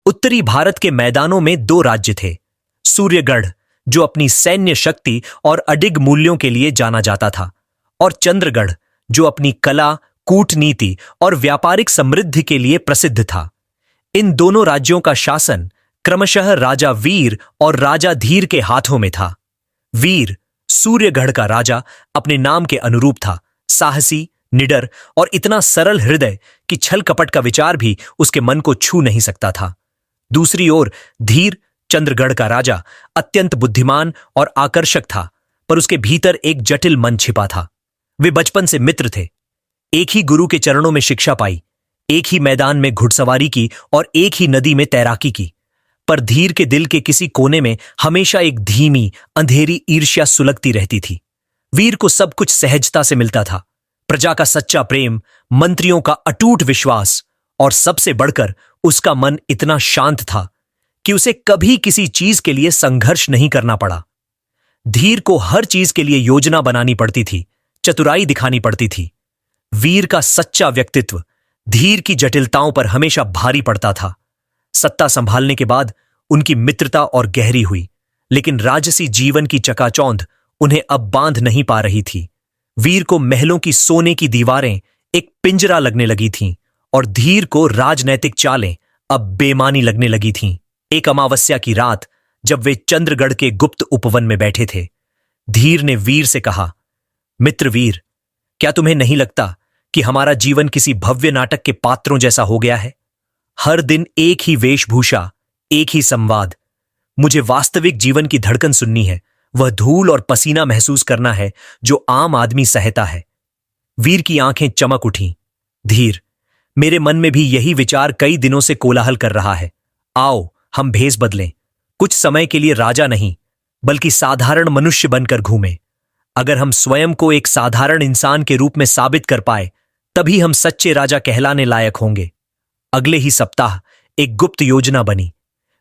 उत्तरी भारत के मैदानों में दो राज्य थे। सूर्यगढ़, जो अपनी सैन्य शक्ति और अडिग मूल्यों के लिए जाना जाता था, और चंद्रगढ़, जो अपनी कला, कूटनीति और व्यापारिक समृद्धि के लिए प्रसिद्ध था। इन दोनों राज्यों का शासन क्रमशः राजा वीर और राजा धीर के हाथों में था। वीर, सूर्यगढ़ का राजा, अपने नाम के अनुरूप था, साहसी, निडर और इतना सरल हृदय कि छल कपट का विचार भी उसके मन को छू नहीं सकता था। दूसरी ओर धीर, चंद्रगढ़ का राजा, अत्यंत बुद्धिमान और आकर्षक था, पर उसके भीतर एक जटिल मन छिपा था। वे बचपन से मित्र थे, एक ही गुरु के चरणों में शिक्षा पाई, एक ही मैदान में घुड़सवारी की और एक ही नदी में तैराकी की। पर धीर के दिल के किसी कोने में हमेशा एक धीमी, अंधेरी ईर्ष्या सुलगती रहती थी। वीर को सब कुछ सहजता से मिलता था, प्रजा का सच्चा प्रेम, मंत्रियों का अटूट विश्वास, और सबसे बढ़कर उसका मन इतना शांत था कि उसे कभी किसी चीज के लिए संघर्ष नहीं करना पड़ा। धीर को हर चीज के लिए योजना बनानी पड़ती थी, चतुराई दिखानी पड़ती थी। वीर का सच्चा व्यक्तित्व धीर की जटिलताओं पर हमेशा भारी पड़ता था। सत्ता संभालने के बाद उनकी मित्रता और गहरी हुई, लेकिन राजसी जीवन की चकाचौंध उन्हें अब बांध नहीं पा रही थी। वीर को महलों की सोने की दीवारें एक पिंजरा लगने लगी थीं, और धीर को राजनैतिक चालें अब बेमानी लगने लगी थीं। एक अमावस्या की रात, जब वे चंद्रगढ़ के गुप्त उपवन में बैठे थे, धीर ने वीर से कहा, मित्र वीर, क्या तुम्हें नहीं लगता कि हमारा जीवन किसी भव्य नाटक के पात्रों जैसा हो गया है? हर दिन एक ही वेशभूषा, एक ही संवाद। मुझे वास्तविक जीवन की धड़कन सुननी है, वह धूल और पसीना महसूस करना है जो आम आदमी सहता है। वीर की आंखें चमक उठीं। धीर, मेरे मन में भी यही विचार कई दिनों से कोलाहल कर रहा है। आओ हम भेष बदलें, कुछ समय के लिए राजा नहीं बल्कि साधारण मनुष्य बनकर घूमें। अगर हम स्वयं को एक साधारण इंसान के रूप में साबित कर पाए, तभी हम सच्चे राजा कहलाने लायक होंगे। अगले ही सप्ताह एक गुप्त योजना बनी।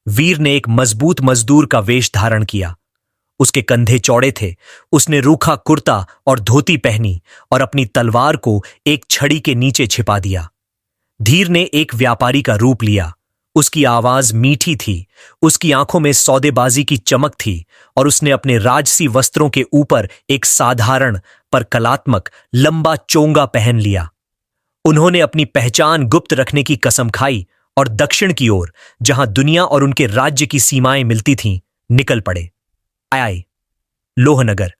वीर ने एक मजबूत मजदूर का वेश धारण किया। उसके कंधे चौड़े थे, उसने रूखा कुर्ता और धोती पहनी और अपनी तलवार को एक छड़ी के नीचे छिपा दिया। धीर ने एक व्यापारी का रूप लिया। उसकी आवाज मीठी थी, उसकी आंखों में सौदेबाजी की चमक थी, और उसने अपने राजसी वस्त्रों के ऊपर एक साधारण पर कलात्मक लंबा चोंगा पहन लिया। उन्होंने अपनी पहचान गुप्त रखने की कसम खाई और दक्षिण की ओर, जहां दुनिया और उनके राज्य की सीमाएं मिलती थीं, निकल पड़े। आए लोहनगर।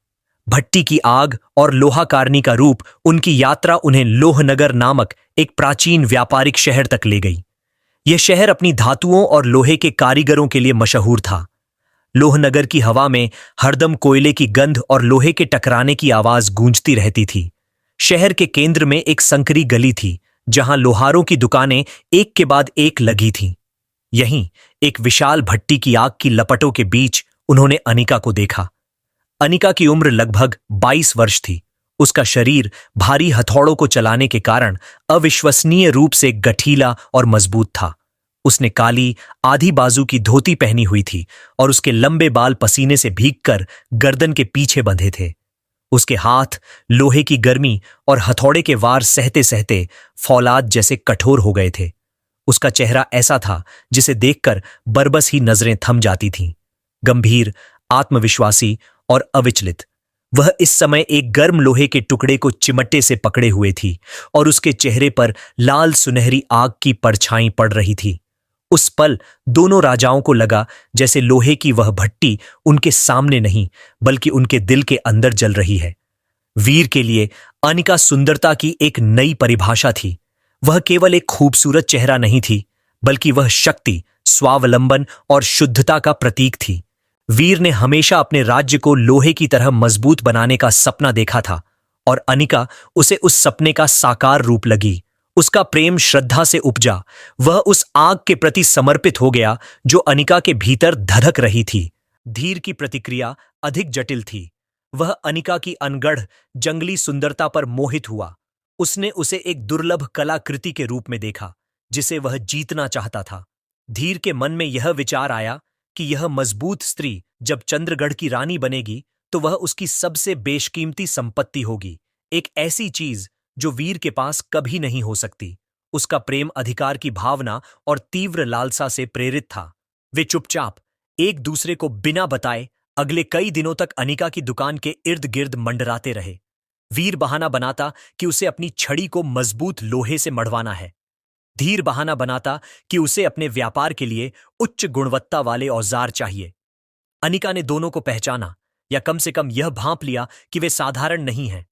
भट्टी की आग और लोहाकारनी का रूप उनकी यात्रा उन्हें लोहनगर नामक एक प्राचीन व्यापारिक शहर तक ले गई। यह शहर अपनी धातुओं और लोहे के कारीगरों के लिए मशहूर था। लोहनगर की हवा में हरदम कोयले की गंध और लोहे के टकराने की आवाज गूंजती रहती थी। शहर के केंद्र में एक संकरी गली थी, जहां लोहारों की दुकानें एक के बाद एक लगी थीं। यहीं एक विशाल भट्टी की आग की लपटों के बीच उन्होंने अनिका को देखा। अनिका की उम्र लगभग 22 वर्ष थी। उसका शरीर भारी हथौड़ों को चलाने के कारण अविश्वसनीय रूप से गठीला और मजबूत था। उसने काली आधी बाजू की धोती पहनी हुई थी और उसके लंबे बाल पसीने से भीगकर गर्दन के पीछे बंधे थे। उसके हाथ लोहे की गर्मी और हथौड़े के वार सहते सहते फौलाद जैसे कठोर हो गए थे। उसका चेहरा ऐसा था जिसे देखकर बरबस ही नजरें थम जाती थीं। गंभीर, आत्मविश्वासी और अविचलित, वह इस समय एक गर्म लोहे के टुकड़े को चिमटे से पकड़े हुए थी और उसके चेहरे पर लाल सुनहरी आग की परछाई पड़ रही थी। उस पल दोनों राजाओं को लगा जैसे लोहे की वह भट्टी उनके सामने नहीं बल्कि उनके दिल के अंदर जल रही है। वीर के लिए अनिका सुंदरता की एक नई परिभाषा थी। वह केवल एक खूबसूरत चेहरा नहीं थी, बल्कि वह शक्ति, स्वावलंबन और शुद्धता का प्रतीक थी। वीर ने हमेशा अपने राज्य को लोहे की तरह मजबूत बनाने का सपना देखा था, और अनिका उसे उस सपने का साकार रूप लगी। उसका प्रेम श्रद्धा से उपजा। वह उस आग के प्रति समर्पित हो गया जो अनिका के भीतर धधक रही थी। धीर की प्रतिक्रिया अधिक जटिल थी। वह अनिका की अनगढ़ जंगली सुंदरता पर मोहित हुआ। उसने उसे एक दुर्लभ कलाकृति के रूप में देखा जिसे वह जीतना चाहता था। धीर के मन में यह विचार आया कि यह मजबूत स्त्री जब चंद्रगढ़ की रानी बनेगी तो वह उसकी सबसे बेशकीमती संपत्ति होगी, एक ऐसी चीज जो वीर के पास कभी नहीं हो सकती। उसका प्रेम अधिकार की भावना और तीव्र लालसा से प्रेरित था। वे चुपचाप एक दूसरे को बिना बताए अगले कई दिनों तक अनिका की दुकान के इर्द गिर्द मंडराते रहे। वीर बहाना बनाता कि उसे अपनी छड़ी को मजबूत लोहे से मढ़वाना है। धीर बहाना बनाता कि उसे अपने व्यापार के लिए उच्च गुणवत्ता वाले औजार चाहिए। अनिका ने दोनों को पहचाना, या कम से कम यह भांप लिया कि वे साधारण नहीं हैं।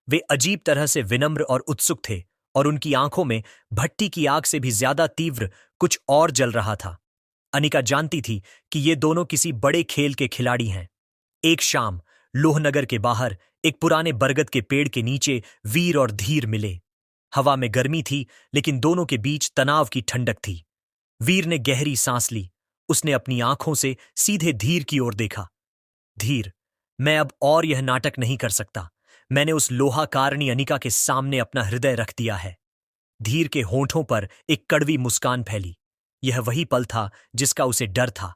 वे अजीब तरह से विनम्र और उत्सुक थे, और उनकी आंखों में भट्टी की आग से भी ज्यादा तीव्र कुछ और जल रहा था। अनिका जानती थी कि ये दोनों किसी बड़े खेल के खिलाड़ी हैं। एक शाम लोहनगर के बाहर एक पुराने बरगद के पेड़ के नीचे वीर और धीर मिले। हवा में गर्मी थी, लेकिन दोनों के बीच तनाव की ठंडक थी। वीर ने गहरी सांस ली। उसने अपनी आंखों से सीधे धीर की ओर देखा। धीर, मैं अब और यह नाटक नहीं कर सकता। मैंने उस लोहाकारणी अनिका के सामने अपना हृदय रख दिया है। धीर के होंठों पर एक कड़वी मुस्कान फैली। यह वही पल था जिसका उसे डर था।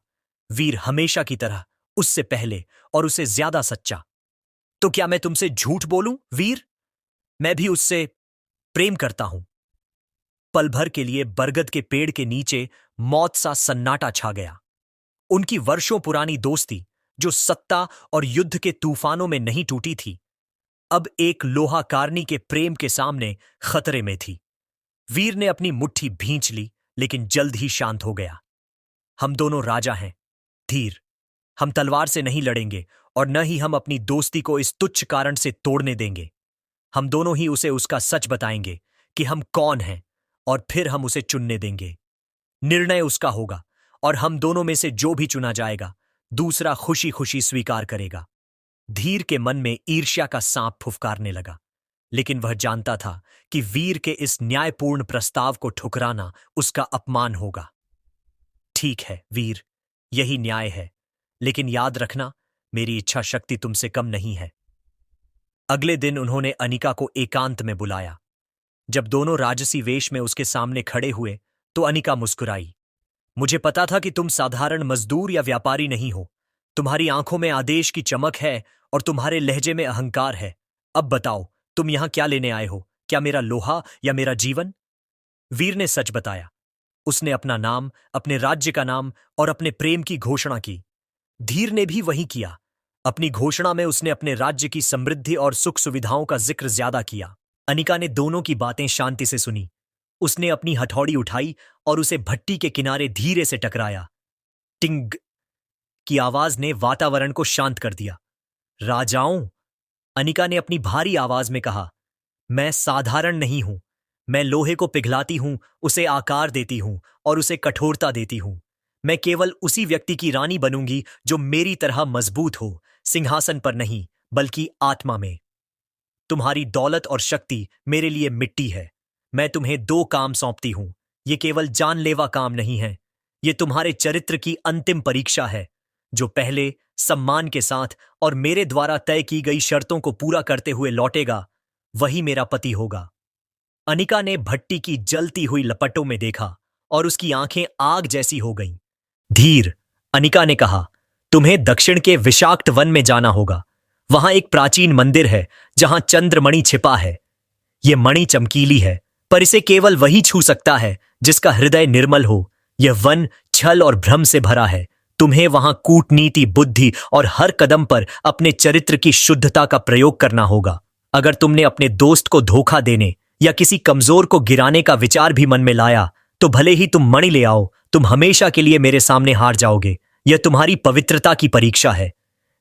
वीर हमेशा की तरह, उससे पहले और उससे ज्यादा सच्चा। तो क्या मैं तुमसे झूठ बोलूं, वीर? मैं भी उससे प्रेम करता हूं। पल भर के लिए बरगद के पेड़ के नीचे मौत सा सन्नाटा छा गया। उनकी वर्षों पुरानी दोस्ती, जो सत्ता और युद्ध के तूफानों में नहीं टूटी थी, अब एक लोहाकारनी के प्रेम के सामने खतरे में थी। वीर ने अपनी मुट्ठी भींच ली, लेकिन जल्द ही शांत हो गया। हम दोनों राजा हैं, धीर। हम तलवार से नहीं लड़ेंगे, और न ही हम अपनी दोस्ती को इस तुच्छ कारण से तोड़ने देंगे। हम दोनों ही उसे उसका सच बताएंगे कि हम कौन हैं, और फिर हम उसे चुनने देंगे। निर्णय उसका होगा, और हम दोनों में से जो भी चुना जाएगा, दूसरा खुशी खुशी स्वीकार करेगा। धीर के मन में ईर्ष्या का सांप फुफकारने लगा, लेकिन वह जानता था कि वीर के इस न्यायपूर्ण प्रस्ताव को ठुकराना उसका अपमान होगा। ठीक है वीर, यही न्याय है, लेकिन याद रखना, मेरी इच्छा शक्ति तुमसे कम नहीं है। अगले दिन उन्होंने अनिका को एकांत में बुलाया। जब दोनों राजसी वेश में उसके सामने खड़े हुए, तो अनिका मुस्कुराई। मुझे पता था कि तुम साधारण मजदूर या व्यापारी नहीं हो। तुम्हारी आंखों में आदेश की चमक है, और तुम्हारे लहजे में अहंकार है। अब बताओ, तुम यहां क्या लेने आए हो? क्या मेरा लोहा या मेरा जीवन? वीर ने सच बताया। उसने अपना नाम, अपने राज्य का नाम और अपने प्रेम की घोषणा की। धीर ने भी वही किया। अपनी घोषणा में उसने अपने राज्य की समृद्धि और सुख सुविधाओं का जिक्र ज्यादा किया। अनिका ने दोनों की बातें शांति से सुनी। उसने अपनी हथौड़ी उठाई और उसे भट्टी के किनारे धीरे से टकराया। टिंग की आवाज ने वातावरण को शांत कर दिया। राजाओं, अनिका ने अपनी भारी आवाज में कहा, मैं साधारण नहीं हूं। मैं लोहे को पिघलाती हूं, उसे आकार देती हूं और उसे कठोरता देती हूं। मैं केवल उसी व्यक्ति की रानी बनूंगी जो मेरी तरह मजबूत हो, सिंहासन पर नहीं, बल्कि आत्मा में। तुम्हारी दौलत और शक्ति मेरे लिए मिट्टी है। मैं तुम्हें दो काम सौंपती हूं। ये केवल जानलेवा काम नहीं है। ये तुम्हारे चरित्र की अंतिम परीक्षा है। जो पहले सम्मान के साथ और मेरे द्वारा तय की गई शर्तों को पूरा करते हुए लौटेगा, वही मेरा पति होगा। अनिका ने भट्टी की जलती हुई लपटों में देखा और उसकी आंखें आग जैसी हो गईं। धीर, अनिका ने कहा, तुम्हें दक्षिण के विषाक्त वन में जाना होगा। वहां एक प्राचीन मंदिर है जहां चंद्रमणि छिपा है। यह मणि चमकीली है, पर इसे केवल वही छू सकता है जिसका हृदय निर्मल हो। यह वन छल और भ्रम से भरा है। तुम्हें वहां कूटनीति, बुद्धि और हर कदम पर अपने चरित्र की शुद्धता का प्रयोग करना होगा। अगर तुमने अपने दोस्त को धोखा देने या किसी कमजोर को गिराने का विचार भी मन में लाया, तो भले ही तुम मणि ले आओ, तुम हमेशा के लिए मेरे सामने हार जाओगे। यह तुम्हारी पवित्रता की परीक्षा है।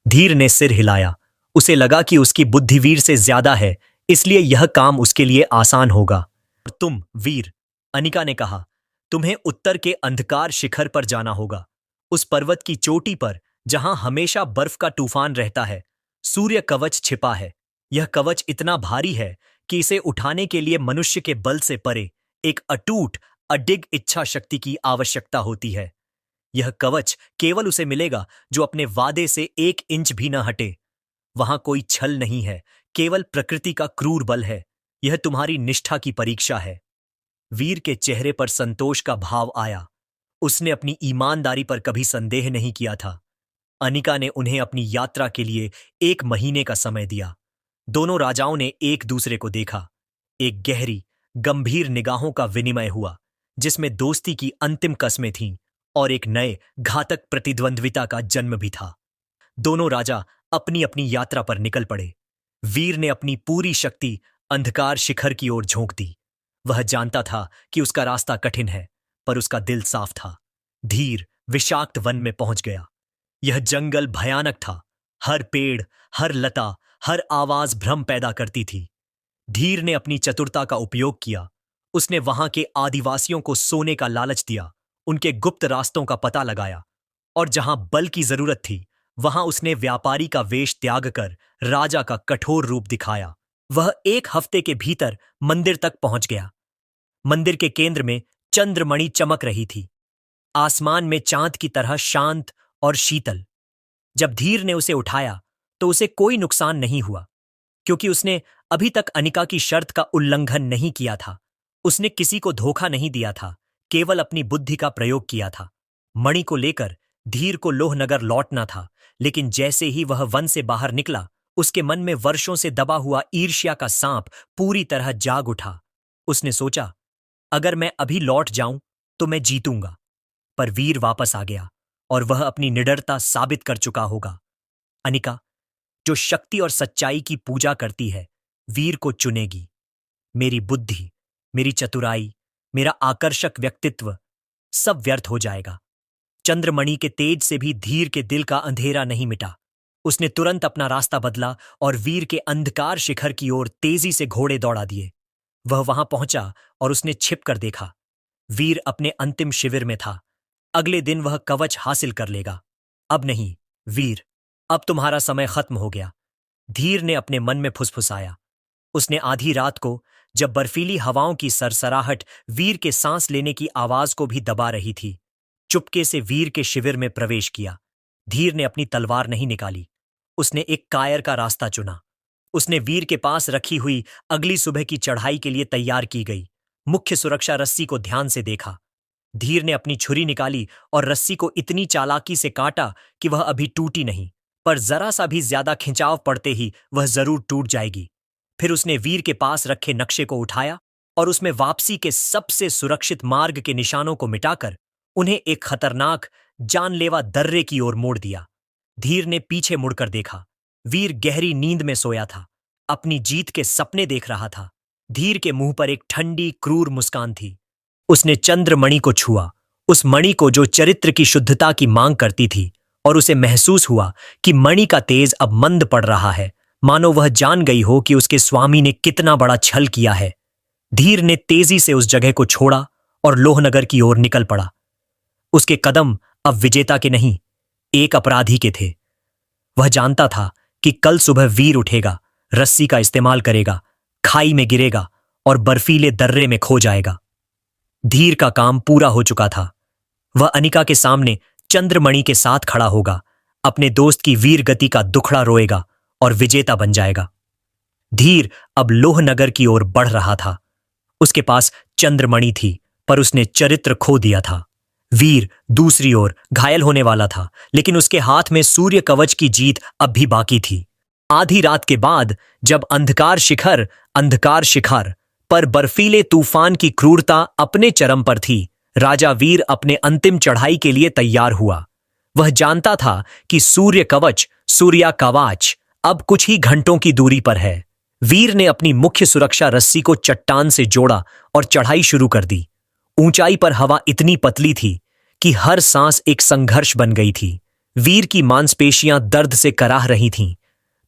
धीर ने सिर हिलाया। उसे लगा कि उसकी बुद्धि वीर से ज्यादा है, इसलिए यह काम उसके लिए आसान होगा। और तुम, वीर, अनिका ने कहा, तुम्हें उत्तर के अंधकार शिखर पर जाना होगा। उस पर्वत की चोटी पर, जहां हमेशा बर्फ का तूफान रहता है, सूर्य कवच छिपा है। यह कवच इतना भारी है कि इसे उठाने के लिए मनुष्य के बल से परे एक अटूट, अडिग इच्छा शक्ति की आवश्यकता होती है। यह कवच केवल उसे मिलेगा जो अपने वादे से 1 इंच भी न हटे। वहां कोई छल नहीं है, केवल प्रकृति का क्रूर बल है। यह तुम्हारी निष्ठा की परीक्षा है। वीर के चेहरे पर संतोष का भाव आया। उसने अपनी ईमानदारी पर कभी संदेह नहीं किया था। अनिका ने उन्हें अपनी यात्रा के लिए 1 महीने का समय दिया। दोनों राजाओं ने एक दूसरे को देखा। एक गहरी, गंभीर निगाहों का विनिमय हुआ, जिसमें दोस्ती की अंतिम कस्में थीं और एक नए घातक प्रतिद्वंद्विता का जन्म भी था। दोनों राजा अपनी अपनी यात्रा पर निकल पड़े। वीर ने अपनी पूरी शक्ति अंधकार शिखर की ओर झोंक दी। वह जानता था कि उसका रास्ता कठिन है, पर उसका दिल साफ था। धीर विषाक्त वन में पहुंच गया। यह जंगल भयानक था। हर पेड़, हर लता, हर आवाज भ्रम पैदा करती थी। धीर ने अपनी चतुरता का उपयोग किया। उसने वहां के आदिवासियों को सोने का लालच दिया, उनके गुप्त रास्तों का पता लगाया, और जहां बल की जरूरत थी वहां उसने व्यापारी का वेश त्याग कर राजा का कठोर रूप दिखाया। वह 1 हफ्ते के भीतर मंदिर तक पहुंच गया। मंदिर के केंद्र में चंद्रमणि चमक रही थी, आसमान में चांद की तरह शांत और शीतल। जब धीर ने उसे उठाया तो उसे कोई नुकसान नहीं हुआ, क्योंकि उसने अभी तक अनिका की शर्त का उल्लंघन नहीं किया था। उसने किसी को धोखा नहीं दिया था, केवल अपनी बुद्धि का प्रयोग किया था। मणि को लेकर धीर को लोहनगर लौटना था, लेकिन जैसे ही वह वन से बाहर निकला, उसके मन में वर्षों से दबा हुआ ईर्ष्या का सांप पूरी तरह जाग उठा। उसने सोचा, अगर मैं अभी लौट जाऊं तो मैं जीतूंगा। पर वीर वापस आ गया और वह अपनी निडरता साबित कर चुका होगा। अनिका, जो शक्ति और सच्चाई की पूजा करती है, वीर को चुनेगी। मेरी बुद्धि, मेरी चतुराई, मेरा आकर्षक व्यक्तित्व, सब व्यर्थ हो जाएगा। चंद्रमणि के तेज से भी धीर के दिल का अंधेरा नहीं मिटा। उसने तुरंत अपना रास्ता बदला और वीर के अंधकार शिखर की ओर तेजी से घोड़े दौड़ा दिए। वह वहां पहुंचा और उसने छिप कर देखा। वीर अपने अंतिम शिविर में था। अगले दिन वह कवच हासिल कर लेगा। अब नहीं, वीर, अब तुम्हारा समय खत्म हो गया। धीर ने अपने मन में फुसफुसाया। उसने आधी रात को, जब बर्फीली हवाओं की सरसराहट वीर के सांस लेने की आवाज को भी दबा रही थी, चुपके से वीर के शिविर में प्रवेश किया। धीर ने अपनी तलवार नहीं निकाली। उसने एक कायर का रास्ता चुना। उसने वीर के पास रखी हुई अगली सुबह की चढ़ाई के लिए तैयार की गई मुख्य सुरक्षा रस्सी को ध्यान से देखा। धीर ने अपनी छुरी निकाली और रस्सी को इतनी चालाकी से काटा कि वह अभी टूटी नहीं, पर जरा सा भी ज्यादा खिंचाव पड़ते ही वह जरूर टूट जाएगी। फिर उसने वीर के पास रखे नक्शे को उठाया और उसमें वापसी के सबसे सुरक्षित मार्ग के निशानों को मिटाकर उन्हें एक खतरनाक, जानलेवा दर्रे की ओर मोड़ दिया। धीर ने पीछे मुड़कर देखा। वीर गहरी नींद में सोया था, अपनी जीत के सपने देख रहा था। धीर के मुंह पर एक ठंडी, क्रूर मुस्कान थी। उसने चंद्रमणि को छुआ, उस मणि को जो चरित्र की शुद्धता की मांग करती थी, और उसे महसूस हुआ कि मणि का तेज अब मंद पड़ रहा है, मानो वह जान गई हो कि उसके स्वामी ने कितना बड़ा छल किया है। धीर ने तेजी से उस जगह को छोड़ा और लोहनगर की ओर निकल पड़ा। उसके कदम अब विजेता के नहीं, एक अपराधी के थे। वह जानता था कि कल सुबह वीर उठेगा, रस्सी का इस्तेमाल करेगा, खाई में गिरेगा और बर्फीले दर्रे में खो जाएगा। धीर का काम पूरा हो चुका था। वह अनिका के सामने चंद्रमणि के साथ खड़ा होगा, अपने दोस्त की वीर गति का दुखड़ा रोएगा और विजेता बन जाएगा। धीर अब लोहनगर की ओर बढ़ रहा था। उसके पास चंद्रमणि थी, पर उसने चरित्र खो दिया था। वीर दूसरी ओर घायल होने वाला था, लेकिन उसके हाथ में सूर्य कवच की जीत अब भी बाकी थी। आधी रात के बाद, जब अंधकार शिखर पर बर्फीले तूफान की क्रूरता अपने चरम पर थी, राजा वीर अपने अंतिम चढ़ाई के लिए तैयार हुआ। वह जानता था कि सूर्य कवच अब कुछ ही घंटों की दूरी पर है। वीर ने अपनी मुख्य सुरक्षा रस्सी को चट्टान से जोड़ा और चढ़ाई शुरू कर दी। ऊंचाई पर हवा इतनी पतली थी कि हर सांस एक संघर्ष बन गई थी। वीर की मांसपेशियां दर्द से कराह रही थीं,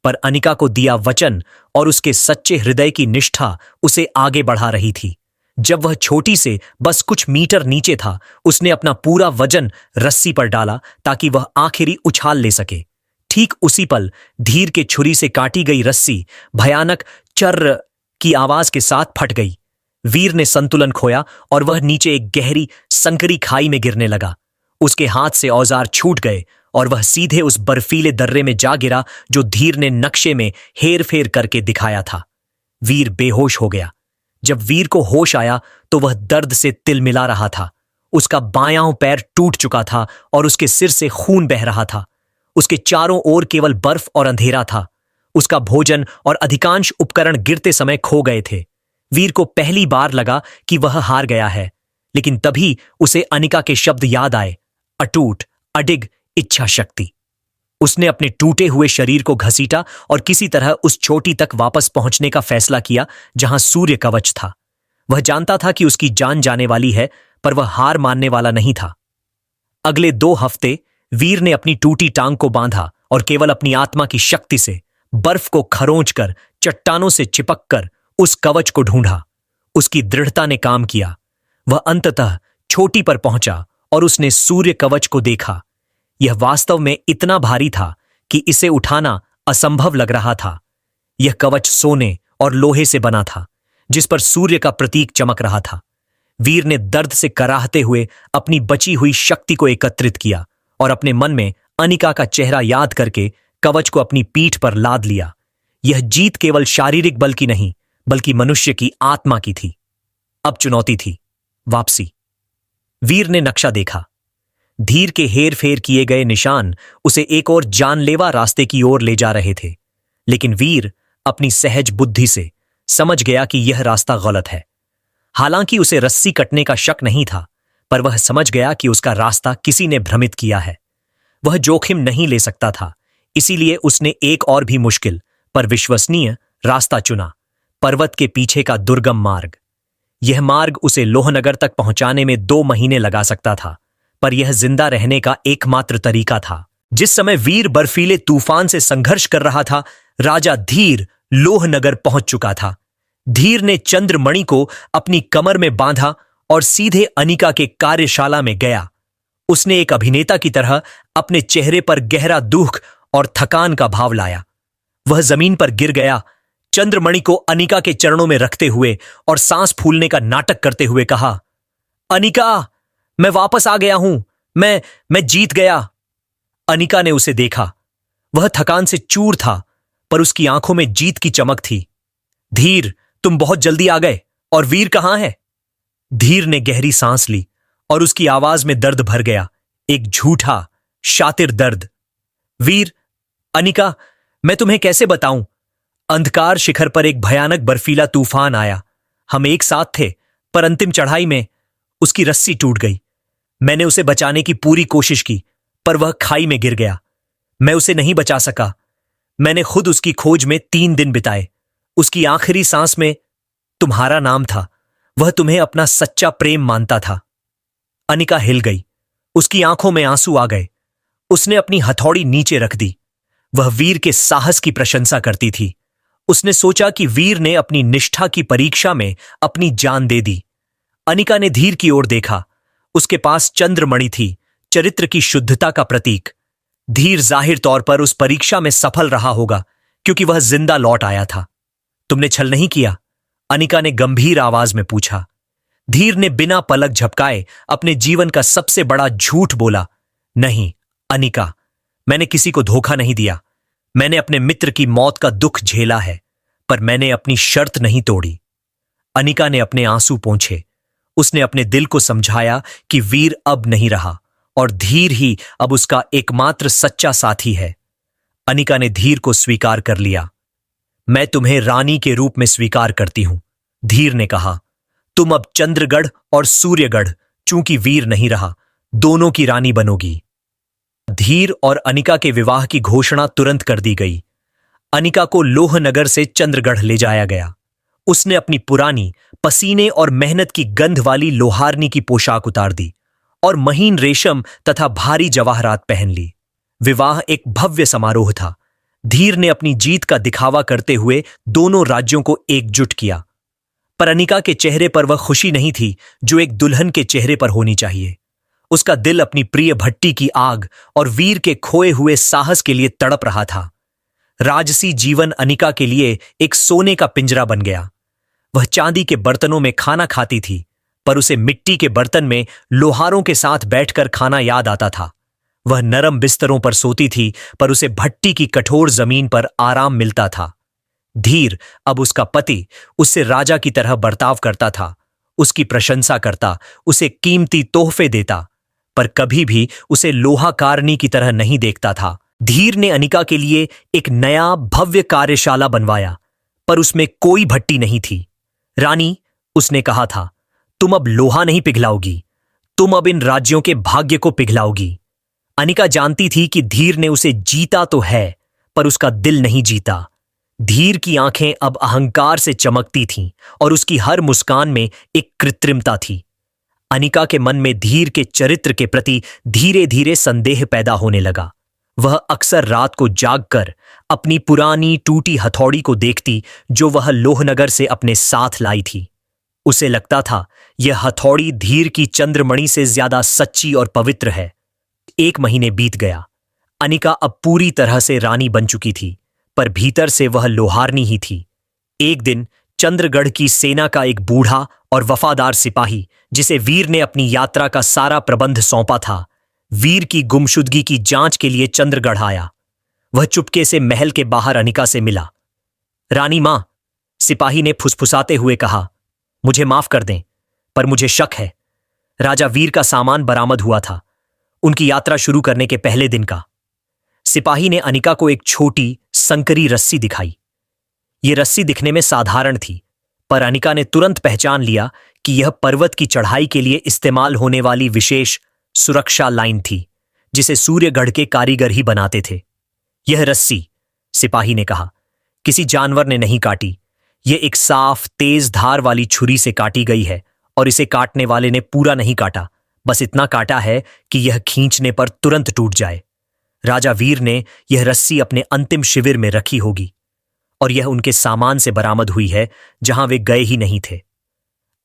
पर अनिका को दिया वचन और उसके सच्चे हृदय की निष्ठा उसे आगे बढ़ा रही थी। जब वह छोटी से बस कुछ मीटर नीचे था, उसने अपना पूरा वजन रस्सी पर डाला ताकि वह आखिरी उछाल ले सके। ठीक उसी पल धीर के छुरी से काटी गई रस्सी भयानक चर्र की आवाज के साथ फट गई। वीर ने संतुलन खोया और वह नीचे एक गहरी संकरी खाई में गिरने लगा। उसके हाथ से औजार छूट गए और वह सीधे उस बर्फीले दर्रे में जा गिरा जो धीर ने नक्शे में हेर-फेर करके दिखाया था। वीर बेहोश हो गया। जब वीर को होश आया तो वह दर्द से तिलमिला रहा था। उसका बायां पैर टूट चुका था और उसके सिर से खून बह रहा था। उसके चारों ओर केवल बर्फ और अंधेरा था। उसका भोजन और अधिकांश उपकरण गिरते समय खो गए थे। वीर को पहली बार लगा कि वह हार गया है, लेकिन तभी उसे अनिका के शब्द याद आए, अटूट, अडिग इच्छा शक्ति। उसने अपने टूटे हुए शरीर को घसीटा और किसी तरह उस चोटी तक वापस पहुंचने का फैसला किया जहां सूर्य कवच था। वह जानता था कि उसकी जान जाने वाली है, पर वह हार मानने वाला नहीं था। अगले 2 हफ्ते वीर ने अपनी टूटी टांग को बांधा और केवल अपनी आत्मा की शक्ति से बर्फ को खरोंचकर, चट्टानों से चिपककर उस कवच को ढूंढा। उसकी दृढ़ता ने काम किया। वह अंततः चोटी पर पहुंचा और उसने सूर्य कवच को देखा। यह वास्तव में इतना भारी था कि इसे उठाना असंभव लग रहा था। यह कवच सोने और लोहे से बना था, जिस पर सूर्य का प्रतीक चमक रहा था। वीर ने दर्द से कराहते हुए अपनी बची हुई शक्ति को एकत्रित किया और अपने मन में अनिका का चेहरा याद करके कवच को अपनी पीठ पर लाद लिया। यह जीत केवल शारीरिक बल की नहीं, बल्कि मनुष्य की आत्मा की थी। अब चुनौती थी वापसी। वीर ने नक्शा देखा। धीर के हेर फेर किए गए निशान उसे एक और जानलेवा रास्ते की ओर ले जा रहे थे, लेकिन वीर अपनी सहज बुद्धि से समझ गया कि यह रास्ता गलत है। हालांकि उसे रस्सी कटने का शक नहीं था, पर वह समझ गया कि उसका रास्ता किसी ने भ्रमित किया है। वह जोखिम नहीं ले सकता था, इसीलिए उसने एक और भी मुश्किल पर विश्वसनीय रास्ता चुना, पर्वत के पीछे का दुर्गम मार्ग। यह मार्ग उसे लोहनगर तक पहुंचाने में 2 महीने लगा सकता था, पर यह जिंदा रहने का एकमात्र तरीका था। जिस समय वीर बर्फीले तूफान से संघर्ष कर रहा था, राजा धीर लोहनगर पहुंच चुका था। धीर ने चंद्रमणि को अपनी कमर में बांधा और सीधे अनिका के कार्यशाला में गया। उसने एक अभिनेता की तरह अपने चेहरे पर गहरा दुख और थकान का भाव लाया। वह जमीन पर गिर गया, चंद्रमणि को अनिका के चरणों में रखते हुए और सांस फूलने का नाटक करते हुए कहा, अनिका, मैं वापस आ गया हूं, मैं जीत गया। अनिका ने उसे देखा। वह थकान से चूर था, पर उसकी आंखों में जीत की चमक थी। धीर, तुम बहुत जल्दी आ गए, और वीर कहां है? धीर ने गहरी सांस ली और उसकी आवाज में दर्द भर गया, एक झूठा, शातिर दर्द। वीर, अनिका, मैं तुम्हें कैसे बताऊं? अंधकार शिखर पर एक भयानक बर्फीला तूफान आया। हम एक साथ थे, पर अंतिम चढ़ाई में उसकी रस्सी टूट गई। मैंने उसे बचाने की पूरी कोशिश की, पर वह खाई में गिर गया। मैं उसे नहीं बचा सका। मैंने खुद उसकी खोज में 3 दिन बिताए। उसकी आखिरी सांस में तुम्हारा नाम था। वह तुम्हें अपना सच्चा प्रेम मानता था। अनिका हिल गई। उसकी आंखों में आंसू आ गए। उसने अपनी हथौड़ी नीचे रख दी। वह वीर के साहस की प्रशंसा करती थी। उसने सोचा कि वीर ने अपनी निष्ठा की परीक्षा में अपनी जान दे दी। अनिका ने धीर की ओर देखा। उसके पास चंद्रमणि थी, चरित्र की शुद्धता का प्रतीक। धीर जाहिर तौर पर उस परीक्षा में सफल रहा होगा, क्योंकि वह जिंदा लौट आया था। तुमने छल नहीं किया? अनिका ने गंभीर आवाज में पूछा। धीर ने बिना पलक झपकाए अपने जीवन का सबसे बड़ा झूठ बोला, नहीं अनिका, मैंने किसी को धोखा नहीं दिया। मैंने अपने मित्र की मौत का दुख झेला है, पर मैंने अपनी शर्त नहीं तोड़ी। अनिका ने अपने आंसू पोंछे। उसने अपने दिल को समझाया कि वीर अब नहीं रहा और धीर ही अब उसका एकमात्र सच्चा साथी है। अनिका ने धीर को स्वीकार कर लिया। मैं तुम्हें रानी के रूप में स्वीकार करती हूं, धीर ने कहा। तुम अब चंद्रगढ़ और सूर्यगढ़, चूंकि वीर नहीं रहा, दोनों की रानी बनोगी। धीर और अनिका के विवाह की घोषणा तुरंत कर दी गई। अनिका को लोहनगर से चंद्रगढ़ ले जाया गया। उसने अपनी पुरानी, पसीने और मेहनत की गंध वाली लोहारनी की पोशाक उतार दी और महीन रेशम तथा भारी जवाहरात पहन ली। विवाह एक भव्य समारोह था। धीर ने अपनी जीत का दिखावा करते हुए दोनों राज्यों को एकजुट किया, पर अनिका के चेहरे पर वह खुशी नहीं थी जो एक दुल्हन के चेहरे पर होनी चाहिए। उसका दिल अपनी प्रिय भट्टी की आग और वीर के खोए हुए साहस के लिए तड़प रहा था। राजसी जीवन अनिका के लिए एक सोने का पिंजरा बन गया। वह चांदी के बर्तनों में खाना खाती थी, पर उसे मिट्टी के बर्तन में लोहारों के साथ बैठकर खाना याद आता था। वह नरम बिस्तरों पर सोती थी, पर उसे भट्टी की कठोर जमीन पर आराम मिलता था। धीर, अब उसका पति, उससे राजा की तरह बर्ताव करता था, उसकी प्रशंसा करता, उसे कीमती तोहफे देता, पर कभी भी उसे लोहाकारनी की तरह नहीं देखता था। धीर ने अनिका के लिए एक नया भव्य कार्यशाला बनवाया, पर उसमें कोई भट्टी नहीं थी। रानी, उसने कहा था, तुम अब लोहा नहीं पिघलाओगी, तुम अब इन राज्यों के भाग्य को पिघलाओगी। अनिका जानती थी कि धीर ने उसे जीता तो है, पर उसका दिल नहीं जीता। धीर की आंखें अब अहंकार से चमकती थीं और उसकी हर मुस्कान में एक कृत्रिमता थी। अनिका के मन में धीर के चरित्र के प्रति धीरे धीरे संदेह पैदा होने लगा। वह अक्सर रात को जागकर अपनी पुरानी टूटी हथौड़ी को देखती जो वह लोहनगर से अपने साथ लाई थी। उसे लगता था यह हथौड़ी धीर की चंद्रमणि से ज्यादा सच्ची और पवित्र है। 1 महीने बीत गया। अनिका अब पूरी तरह से रानी बन चुकी थी, पर भीतर से वह लोहारनी ही थी। एक दिन चंद्रगढ़ की सेना का एक बूढ़ा और वफादार सिपाही, जिसे वीर ने अपनी यात्रा का सारा प्रबंध सौंपा था, वीर की गुमशुदगी की जांच के लिए चंद्रगढ़ आया। वह चुपके से महल के बाहर अनिका से मिला। रानी मां, सिपाही ने फुसफुसाते हुए कहा, मुझे माफ कर दें, पर मुझे शक है। राजा वीर का सामान बरामद हुआ था, उनकी यात्रा शुरू करने के पहले दिन का। सिपाही ने अनिका को एक छोटी संकरी रस्सी दिखाई। यह रस्सी दिखने में साधारण थी, पर अनिका ने तुरंत पहचान लिया कि यह पर्वत की चढ़ाई के लिए इस्तेमाल होने वाली विशेष सुरक्षा लाइन थी, जिसे सूर्यगढ़ के कारीगर ही बनाते थे। यह रस्सी, सिपाही ने कहा, किसी जानवर ने नहीं काटी। यह एक साफ तेज धार वाली छुरी से काटी गई है और इसे काटने वाले ने पूरा नहीं काटा, बस इतना काटा है कि यह खींचने पर तुरंत टूट जाए। राजा वीर ने यह रस्सी अपने अंतिम शिविर में रखी होगी और यह उनके सामान से बरामद हुई है जहां वे गए ही नहीं थे।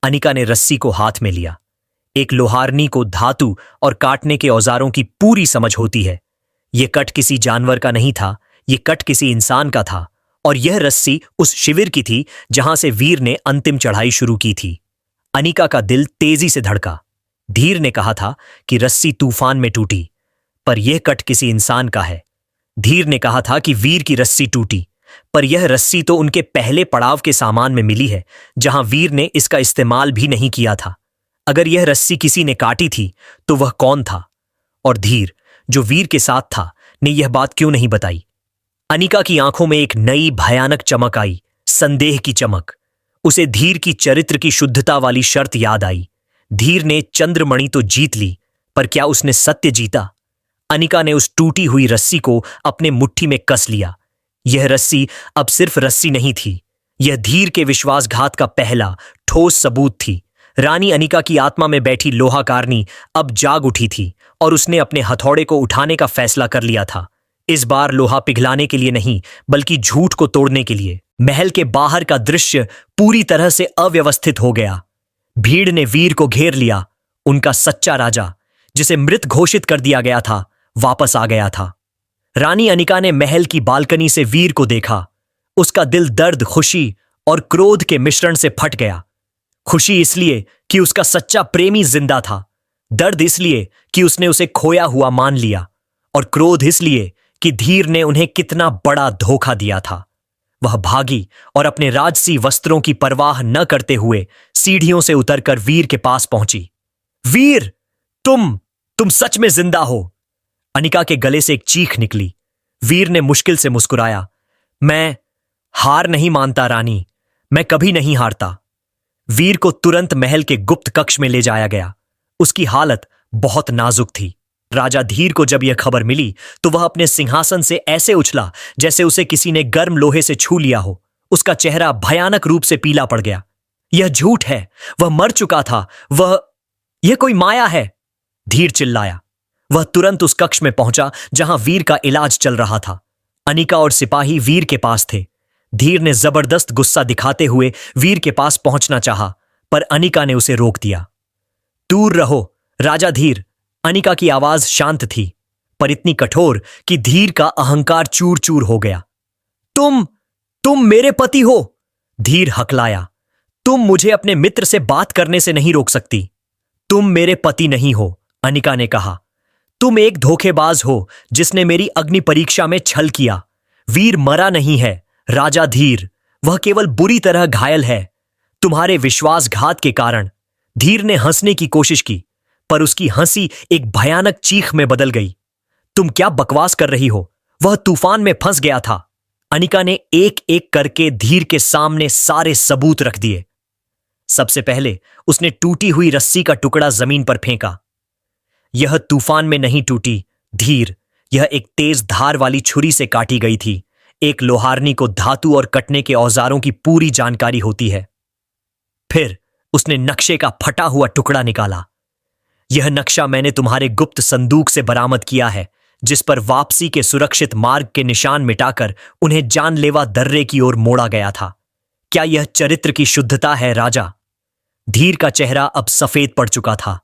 अनिका ने रस्सी को हाथ में लिया। एक लोहारनी को धातु और काटने के औजारों की पूरी समझ होती है। यह कट किसी जानवर का नहीं था, यह कट किसी इंसान का था, और यह रस्सी उस शिविर की थी जहां से वीर ने अंतिम चढ़ाई शुरू की थी। अनिका का दिल तेजी से धड़का। धीर ने कहा था कि रस्सी तूफान में टूटी, पर यह कट किसी इंसान का है। धीर ने कहा था कि वीर की रस्सी टूटी, पर यह रस्सी तो उनके पहले पड़ाव के सामान में मिली है, जहां वीर ने इसका इस्तेमाल भी नहीं किया था। अगर यह रस्सी किसी ने काटी थी तो वह कौन था? और धीर, जो वीर के साथ था, ने यह बात क्यों नहीं बताई? अनिका की आंखों में एक नई भयानक चमक आई, संदेह की चमक। उसे धीर की चरित्र की शुद्धता वाली शर्त याद आई। धीर ने चंद्रमणि तो जीत ली, पर क्या उसने सत्य जीता? अनिका ने उस टूटी हुई रस्सी को अपने मुट्ठी में कस लिया। यह रस्सी अब सिर्फ रस्सी नहीं थी, यह धीर के विश्वासघात का पहला ठोस सबूत थी। रानी अनिका की आत्मा में बैठी लोहाकारनी अब जाग उठी थी और उसने अपने हथौड़े को उठाने का फैसला कर लिया था। इस बार लोहा पिघलाने के लिए नहीं, बल्कि झूठ को तोड़ने के लिए। महल के बाहर का दृश्य पूरी तरह से अव्यवस्थित हो गया। भीड़ ने वीर को घेर लिया। उनका सच्चा राजा, जिसे मृत घोषित कर दिया गया था, वापस आ गया था। रानी अनिका ने महल की बालकनी से वीर को देखा। उसका दिल दर्द, खुशी और क्रोध के मिश्रण से फट गया। खुशी इसलिए कि उसका सच्चा प्रेमी जिंदा था, दर्द इसलिए कि उसने उसे खोया हुआ मान लिया, और क्रोध इसलिए कि धीर ने उन्हें कितना बड़ा धोखा दिया था। वह भागी और अपने राजसी वस्त्रों की परवाह न करते हुए सीढ़ियों से उतरकर वीर के पास पहुंची। वीर, तुम सच में जिंदा हो! अनिका के गले से एक चीख निकली। वीर ने मुश्किल से मुस्कुराया। मैं हार नहीं मानता रानी, मैं कभी नहीं हारता। वीर को तुरंत महल के गुप्त कक्ष में ले जाया गया। उसकी हालत बहुत नाजुक थी। राजा धीर को जब यह खबर मिली तो वह अपने सिंहासन से ऐसे उछला जैसे उसे किसी ने गर्म लोहे से छू लिया हो। उसका चेहरा भयानक रूप से पीला पड़ गया। यह झूठ है, वह मर चुका था, यह कोई माया है, धीर चिल्लाया। वह तुरंत उस कक्ष में पहुंचा जहां वीर का इलाज चल रहा था। अनिका और सिपाही वीर के पास थे। धीर ने जबरदस्त गुस्सा दिखाते हुए वीर के पास पहुंचना चाहा, पर अनिका ने उसे रोक दिया। दूर रहो राजा धीर। अनिका की आवाज शांत थी, पर इतनी कठोर कि धीर का अहंकार चूर चूर हो गया। तुम मेरे पति हो, धीर हकलाया। तुम मुझे अपने मित्र से बात करने से नहीं रोक सकती। तुम मेरे पति नहीं हो, अनिका ने कहा। तुम एक धोखेबाज हो जिसने मेरी अग्नि परीक्षा में छल किया। वीर मरा नहीं है राजा धीर, वह केवल बुरी तरह घायल है। तुम्हारे विश्वासघात के कारण। धीर ने हंसने की कोशिश की, पर उसकी हंसी एक भयानक चीख में बदल गई। तुम क्या बकवास कर रही हो? वह तूफान में फंस गया था। अनिका ने एक एक करके धीर के सामने सारे सबूत रख दिए। सबसे पहले उसने टूटी हुई रस्सी का टुकड़ा जमीन पर फेंका। यह तूफान में नहीं टूटी, धीर, यह एक तेज धार वाली छुरी से काटी गई थी। एक लोहारनी को धातु और कटने के औजारों की पूरी जानकारी होती है। फिर उसने नक्शे का फटा हुआ टुकड़ा निकाला। यह नक्शा मैंने तुम्हारे गुप्त संदूक से बरामद किया है, जिस पर वापसी के सुरक्षित मार्ग के निशान मिटाकर उन्हें जानलेवा दर्रे की ओर मोड़ा गया था। क्या यह चरित्र की शुद्धता है, राजा? धीर का चेहरा अब सफेद पड़ चुका था।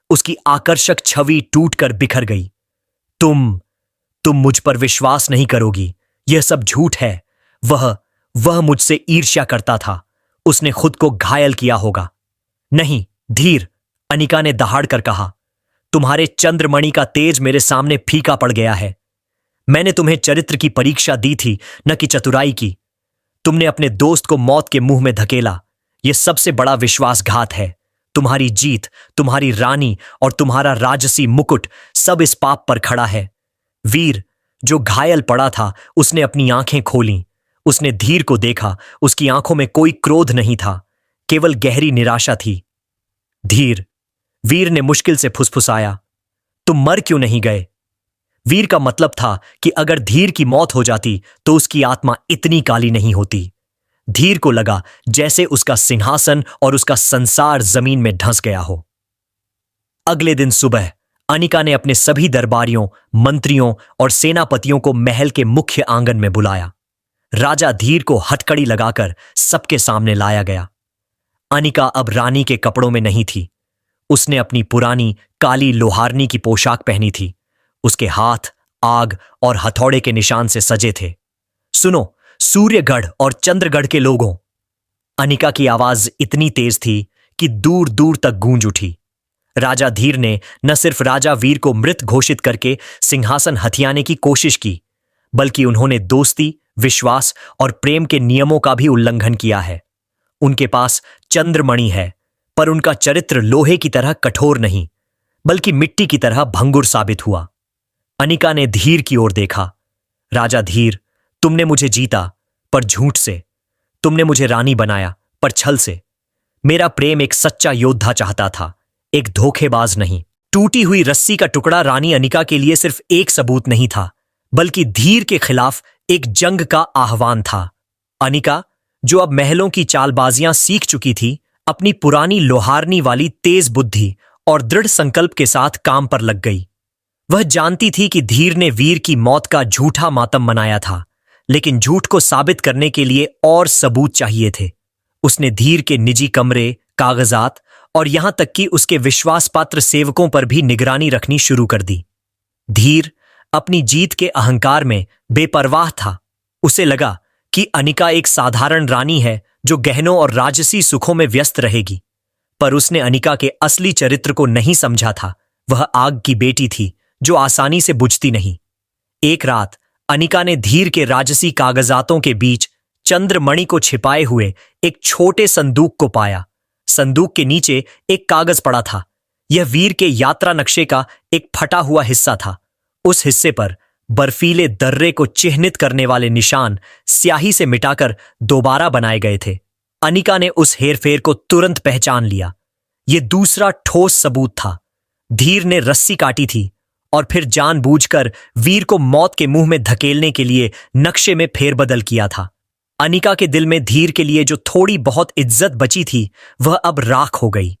उसकी आकर्षक छवि टूटकर बिखर गई। तुम मुझ पर विश्वास नहीं करोगी। यह सब झूठ है। वह मुझसे ईर्ष्या करता था। उसने खुद को घायल किया होगा। नहीं, धीर, अनिका ने दहाड़कर कहा, तुम्हारे चंद्रमणि का तेज मेरे सामने फीका पड़ गया है। मैंने तुम्हें चरित्र की परीक्षा दी थी, न कि चतुराई की। तुमने अपने दोस्त को मौत के मुंह में धकेला। यह सबसे बड़ा विश्वासघात है। तुम्हारी जीत, तुम्हारी रानी और तुम्हारा राजसी मुकुट सब इस पाप पर खड़ा है। वीर, जो घायल पड़ा था, उसने अपनी आंखें खोलीं। उसने धीर को देखा। उसकी आंखों में कोई क्रोध नहीं था, केवल गहरी निराशा थी। धीर, वीर ने मुश्किल से फुसफुसाया, तुम मर क्यों नहीं गए? वीर का मतलब था कि अगर धीर की मौत हो जाती तो उसकी आत्मा इतनी काली नहीं होती। धीर को लगा जैसे उसका सिंहासन और उसका संसार जमीन में धंस गया हो। अगले दिन सुबह अनिका ने अपने सभी दरबारियों, मंत्रियों और सेनापतियों को महल के मुख्य आंगन में बुलाया। राजा धीर को हथकड़ी लगाकर सबके सामने लाया गया। अनिका अब रानी के कपड़ों में नहीं थी। उसने अपनी पुरानी काली लोहारनी की पोशाक पहनी थी। उसके हाथ आग और हथौड़े के निशान से सजे थे। सुनो, सूर्यगढ़ और चंद्रगढ़ के लोगों, अनिका की आवाज इतनी तेज थी कि दूर दूर तक गूंज उठी। राजा धीर ने न सिर्फ राजा वीर को मृत घोषित करके सिंहासन हथियाने की कोशिश की, बल्कि उन्होंने दोस्ती, विश्वास और प्रेम के नियमों का भी उल्लंघन किया है। उनके पास चंद्रमणि है, पर उनका चरित्र लोहे की तरह कठोर नहीं, बल्कि मिट्टी की तरह भंगुर साबित हुआ। अनिका ने धीर की ओर देखा। राजा धीर, तुमने मुझे जीता, पर झूठ से। तुमने मुझे रानी बनाया, पर छल से। मेरा प्रेम एक सच्चा योद्धा चाहता था, एक धोखेबाज नहीं। टूटी हुई रस्सी का टुकड़ा रानी अनिका के लिए सिर्फ एक सबूत नहीं था, बल्कि धीर के खिलाफ एक जंग का आह्वान था। अनिका, जो अब महलों की चालबाजियां सीख चुकी थी, अपनी पुरानी लोहारनी वाली तेज बुद्धि और दृढ़ संकल्प के साथ काम पर लग गई। वह जानती थी कि धीर ने वीर की मौत का झूठा मातम मनाया था, लेकिन झूठ को साबित करने के लिए और सबूत चाहिए थे। उसने धीर के निजी कमरे, कागजात और यहां तक कि उसके विश्वासपात्र सेवकों पर भी निगरानी रखनी शुरू कर दी। धीर अपनी जीत के अहंकार में बेपरवाह था। उसे लगा कि अनिका एक साधारण रानी है जो गहनों और राजसी सुखों में व्यस्त रहेगी, पर उसने अनिका के असली चरित्र को नहीं समझा था। वह आग की बेटी थी जो आसानी से बुझती नहीं। एक रात अनिका ने धीर के राजसी कागजातों के बीच चंद्रमणि को छिपाए हुए एक छोटे संदूक को पाया। संदूक के नीचे एक कागज पड़ा था। यह वीर के यात्रा नक्शे का एक फटा हुआ हिस्सा था। उस हिस्से पर बर्फीले दर्रे को चिह्नित करने वाले निशान स्याही से मिटाकर दोबारा बनाए गए थे। अनिका ने उस हेरफेर को तुरंत पहचान लिया। यह दूसरा ठोस सबूत था। धीर ने रस्सी काटी थी और फिर जानबूझकर वीर को मौत के मुंह में धकेलने के लिए नक्शे में फेरबदल किया था। अनिका के दिल में धीर के लिए जो थोड़ी बहुत इज्जत बची थी, वह अब राख हो गई।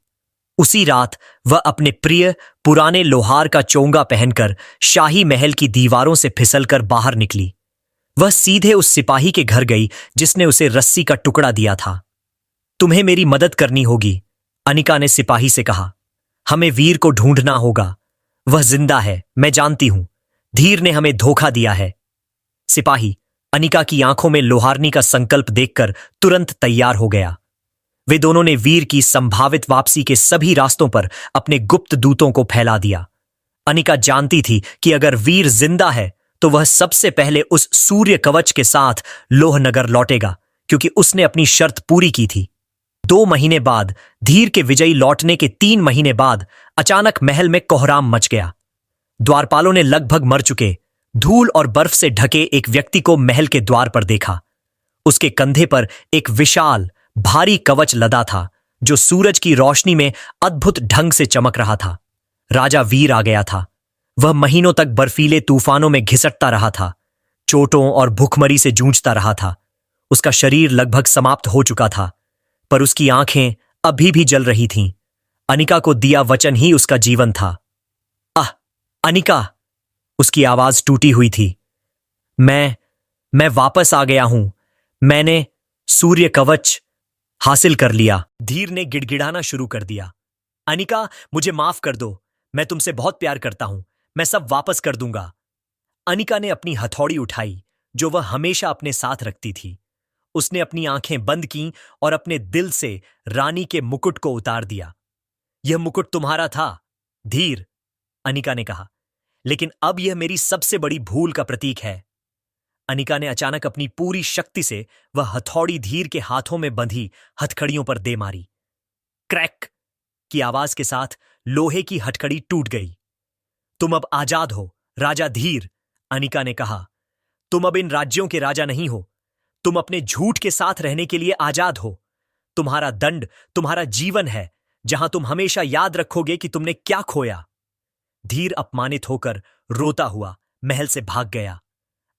उसी रात वह अपने प्रिय पुराने लोहार का चोंगा पहनकर शाही महल की दीवारों से फिसलकर बाहर निकली। वह सीधे उस सिपाही के घर गई जिसने उसे रस्सी का टुकड़ा दिया था। तुम्हें मेरी मदद करनी होगी, अनिका ने सिपाही से कहा। हमें वीर को ढूंढना होगा। वह जिंदा है, मैं जानती हूं। धीर ने हमें धोखा दिया है। सिपाही अनिका की आंखों में लोहारनी का संकल्प देखकर तुरंत तैयार हो गया। वे दोनों ने वीर की संभावित वापसी के सभी रास्तों पर अपने गुप्त दूतों को फैला दिया। अनिका जानती थी कि अगर वीर जिंदा है तो वह सबसे पहले उस सूर्य कवच के साथ लोहनगर लौटेगा, क्योंकि उसने अपनी शर्त पूरी की थी। 2 महीने बाद, धीर के विजयी लौटने के 3 महीने बाद, अचानक महल में कोहराम मच गया। द्वारपालों ने लगभग मर चुके, धूल और बर्फ से ढके एक व्यक्ति को महल के द्वार पर देखा। उसके कंधे पर एक विशाल भारी कवच लदा था जो सूरज की रोशनी में अद्भुत ढंग से चमक रहा था। राजा वीर आ गया था। वह महीनों तक बर्फीले तूफानों में घिसटता रहा था, चोटों और भूखमरी से जूझता रहा था। उसका शरीर लगभग समाप्त हो चुका था, पर उसकी आंखें अभी भी जल रही थीं। अनिका को दिया वचन ही उसका जीवन था। आह, अनिका! उसकी आवाज टूटी हुई थी। मैं वापस आ गया हूं। मैंने सूर्य कवच हासिल कर लिया। धीर ने गिड़गिड़ाना शुरू कर दिया। अनिका, मुझे माफ कर दो। मैं तुमसे बहुत प्यार करता हूं। मैं सब वापस कर दूंगा। अनिका ने अपनी हथौड़ी उठाई, जो वह हमेशा अपने साथ रखती थी। उसने अपनी आंखें बंद कीं और अपने दिल से रानी के मुकुट को उतार दिया। यह मुकुट तुम्हारा था, धीर, अनिका ने कहा, लेकिन अब यह मेरी सबसे बड़ी भूल का प्रतीक है। अनिका ने अचानक अपनी पूरी शक्ति से वह हथौड़ी धीर के हाथों में बंधी हथकड़ियों पर दे मारी। क्रैक की आवाज के साथ लोहे की हथकड़ी टूट गई। तुम अब आजाद हो, राजा धीर, अनिका ने कहा। तुम अब इन राज्यों के राजा नहीं हो। तुम अपने झूठ के साथ रहने के लिए आजाद हो। तुम्हारा दंड तुम्हारा जीवन है, जहां तुम हमेशा याद रखोगे कि तुमने क्या खोया। धीर अपमानित होकर रोता हुआ महल से भाग गया।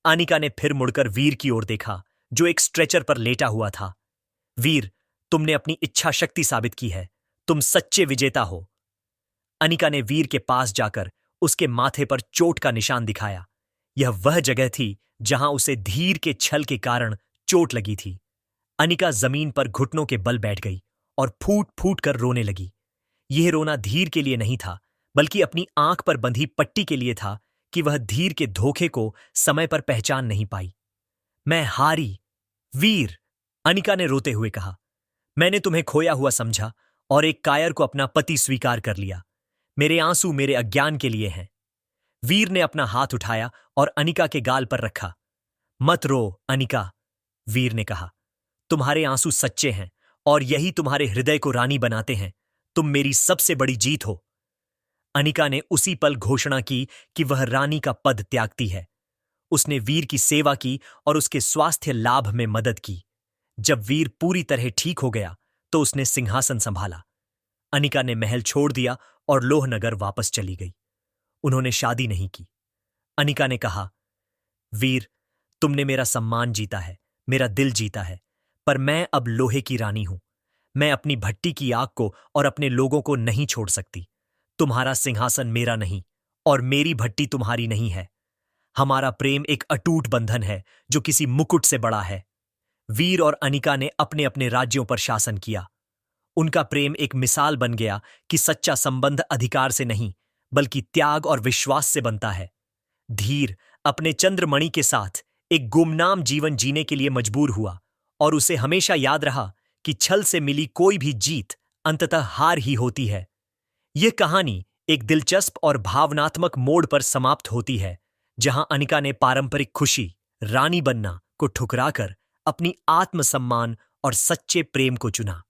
अनिका ने फिर मुड़कर वीर की ओर देखा, जो एक स्ट्रेचर पर लेटा हुआ था। वीर, तुमने अपनी इच्छा शक्ति साबित की है। तुम सच्चे विजेता हो। अनिका ने वीर के पास जाकर उसके माथे पर चोट का निशान दिखाया। यह वह जगह थी जहां उसे धीर के छल के कारण चोट लगी थी। अनिका जमीन पर घुटनों के बल बैठ गई और फूट फूट कर रोने लगी। यह रोना धीर के लिए नहीं था, बल्कि अपनी आंख पर बंधी पट्टी के लिए था कि वह धीर के धोखे को समय पर पहचान नहीं पाई। मैं हारी, वीर, अनिका ने रोते हुए कहा। मैंने तुम्हें खोया हुआ समझा और एक कायर को अपना पति स्वीकार कर लिया। मेरे आंसू मेरे अज्ञान के लिए हैं। वीर ने अपना हाथ उठाया और अनिका के गाल पर रखा। मत रो, अनिका, वीर ने कहा। तुम्हारे आंसू सच्चे हैं और यही तुम्हारे हृदय को रानी बनाते हैं। तुम मेरी सबसे बड़ी जीत हो। अनिका ने उसी पल घोषणा की कि वह रानी का पद त्यागती है। उसने वीर की सेवा की और उसके स्वास्थ्य लाभ में मदद की। जब वीर पूरी तरह ठीक हो गया तो उसने सिंहासन संभाला। अनिका ने महल छोड़ दिया और लोहनगर वापस चली गई। उन्होंने शादी नहीं की। अनिका ने कहा, वीर, तुमने मेरा सम्मान जीता है, मेरा दिल जीता है, पर मैं अब लोहे की रानी हूं। मैं अपनी भट्टी की आग को और अपने लोगों को नहीं छोड़ सकती। तुम्हारा सिंहासन मेरा नहीं और मेरी भट्टी तुम्हारी नहीं है। हमारा प्रेम एक अटूट बंधन है जो किसी मुकुट से बड़ा है। वीर और अनिका ने अपने अपने राज्यों पर शासन किया। उनका प्रेम एक मिसाल बन गया कि सच्चा संबंध अधिकार से नहीं, बल्कि त्याग और विश्वास से बनता है। धीर अपने चंद्रमणि के साथ एक गुमनाम जीवन जीने के लिए मजबूर हुआ और उसे हमेशा याद रहा कि छल से मिली कोई भी जीत अंततः हार ही होती है। यह कहानी एक दिलचस्प और भावनात्मक मोड़ पर समाप्त होती है, जहां अनिका ने पारंपरिक खुशी, रानी बनना को ठुकराकर अपनी आत्मसम्मान और सच्चे प्रेम को चुना।